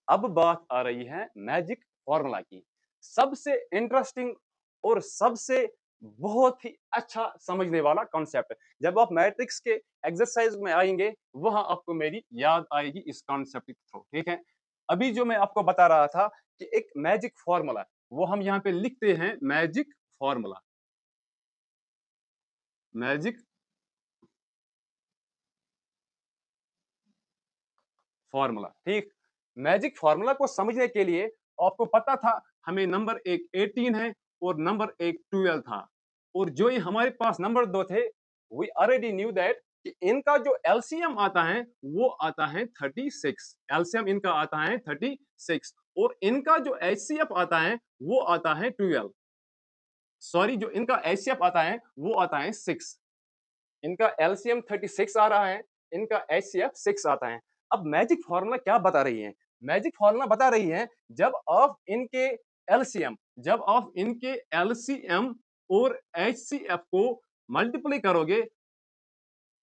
अब बात आ रही है मैजिक फॉर्मूला की। सबसे इंटरेस्टिंग और सबसे बहुत ही अच्छा समझने वाला कॉन्सेप्ट। जब आप मैट्रिक्स के एक्सरसाइज में आएंगे वहां आपको मेरी याद आएगी इस कॉन्सेप्ट के थ्रू। ठीक है, अभी जो मैं आपको बता रहा था कि एक मैजिक फॉर्मूला, वो हम यहाँ पे लिखते हैं मैजिक फॉर्मूला। मैजिक फॉर्मूला, ठीक। मैजिक फॉर्मूला को समझने के लिए आपको पता था हमें नंबर एक 18 है और नंबर एक 12 था, और जो ये हमारे पास नंबर दो थे, वी ऑलरेडी न्यू दैट कि इनका जो एलसीएम आता है वो आता है 36। एलसीएम इनका आता है 36 और इनका जो एचसीएफ आता है वो आता है 12। सॉरी, जो इनका एचसीएफ आता है वो आता है 6। इनका एलसीएम 36 आ रहा है, इनका एचसीएफ 6 आता है। अब मैजिक फार्मूला क्या बता रही है? मैजिक फार्मूला बता रही है जब आप इनके एलसीएम और एचसीएफ को मल्टीप्लाई करोगे,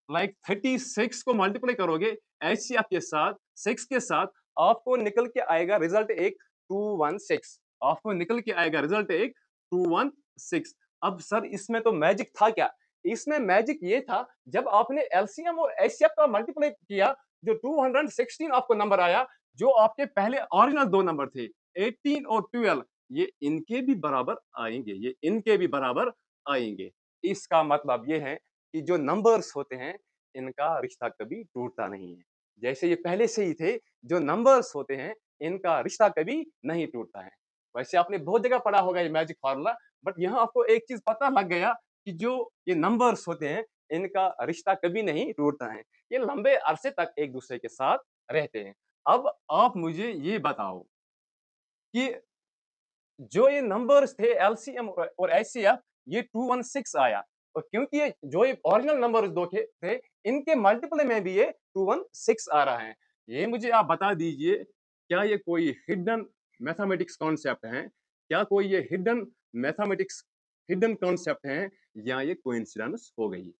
लाइक 36 को मल्टीप्लाई करोगे एचसीएफ के साथ, 6 के साथ, आपको निकल के आएगा रिजल्ट एक 216। आपको निकल के आएगा रिजल्ट एक 216। अब सर इसमें तो मैजिक था क्या? इसमें मैजिक ये था, जब आपने एलसीएम और एचसीएफ का मल्टीप्लाई किया, जो 216 आपको नंबर आया, जो आपके पहले ओरिजिनल दो नंबर थे 18 और 12, ये इनके भी बराबर आएंगे, ये इनके भी बराबर आएंगे। इसका मतलब ये है कि जो नंबर्स होते हैं इनका रिश्ता कभी टूटता नहीं है। जैसे ये पहले से ही थे, जो नंबर्स होते हैं इनका रिश्ता कभी नहीं टूटता है। वैसे आपने बहुत जगह पढ़ा होगा ये मैजिक फार्मूला, बट यहाँ आपको एक चीज पता लग गया कि जो ये नंबर्स होते हैं इनका रिश्ता कभी नहीं टूटता है। ये लंबे अरसे तक एक दूसरे के साथ रहते हैं। अब आप मुझे ये बताओ कि जो ये नंबर्स थे एलसीएम और एचसीएफ, ये 216 आया, और क्योंकि ये जो ये ओरिजिनल नंबर्स दो थे, इनके मल्टीपल में भी ये 216 आ रहा है। ये मुझे आप बता दीजिए, क्या ये कोई हिडन मैथमेटिक्स कॉन्सेप्ट है? क्या कोई ये हिडन कॉन्सेप्ट है, या ये कोइंसिडेंस हो गई?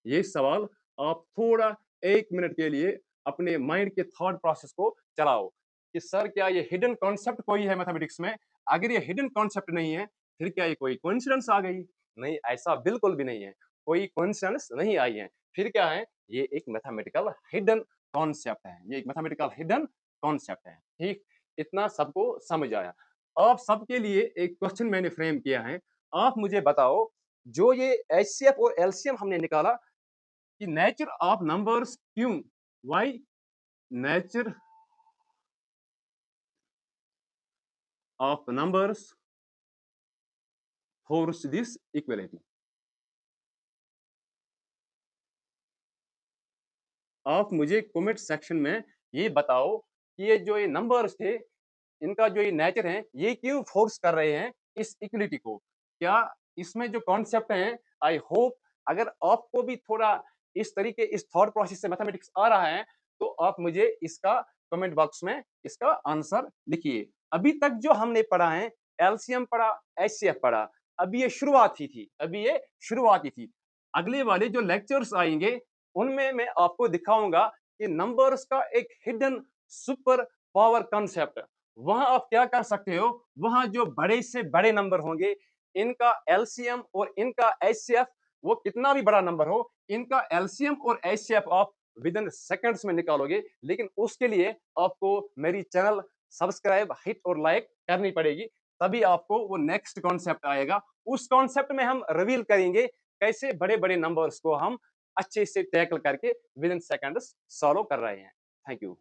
ये सवाल आप थोड़ा 1 मिनट के लिए अपने माइंड के थॉट प्रोसेस को चलाओ कि सर क्या ये हिडन कॉन्सेप्ट कोई है मैथमेटिक्स में? अगर ये हिडन कॉन्सेप्ट नहीं है, फिर क्या ये कोई कोइंसिडेंस आ गई? नहीं, ऐसा बिल्कुल भी नहीं है। कोई कोइंसिडेंस नहीं आई है। फिर क्या है? ये एक मैथमेटिकल हिडन कॉन्सेप्ट है। ये एक मैथमेटिकल हिडन कॉन्सेप्ट है। ठीक, इतना सबको समझ आया। आप सबके लिए एक क्वेश्चन मैंने फ्रेम किया है। आप मुझे बताओ, जो ये एचसीएफ और एलसीएम हमने निकाला, कि नेचर ऑफ नंबर्स क्यों, why nature of numbers force this equality. आप मुझे कमेंट सेक्शन में ये बताओ कि ये नंबर्स थे, इनका जो ये नेचर है, ये क्यों फोर्स कर रहे हैं इस इक्वलिटी को? क्या इसमें जो कॉन्सेप्ट है, आई होप अगर आपको भी थोड़ा इस तरीके, इस थॉट प्रोसेस से मैथमेटिक्स आ रहा है, तो आप मुझे इसका कमेंट बॉक्स में इसका आंसर लिखिए। अभी तक जो हमने पढ़ा है, एलसीएम पढ़ा, एचसीएफ पढ़ा, अभी ये शुरुआत ही थी, अभी ये शुरुआत ही थी। अगले वाले जो लेक्चर्स आएंगे उनमें मैं आपको दिखाऊंगा कि नंबर्स का एक हिडन सुपर पावर कंसेप्ट। वहां आप क्या कर सकते हो, वहां जो बड़े से बड़े नंबर होंगे, इनका एलसीएम और इनका एचसीएफ, वो कितना भी बड़ा नंबर हो, इनका एलसीएम और एचसीएफ आप विद इन सेकंड्स में निकालोगे। लेकिन उसके लिए आपको मेरी चैनल सब्सक्राइब, हिट और लाइक करनी पड़ेगी, तभी आपको वो नेक्स्ट कॉन्सेप्ट आएगा। उस कॉन्सेप्ट में हम रिवील करेंगे कैसे बड़े बड़े नंबर्स को हम अच्छे से टैकल करके विद इन सेकंड्स सॉल्व कर रहे हैं। Thank you.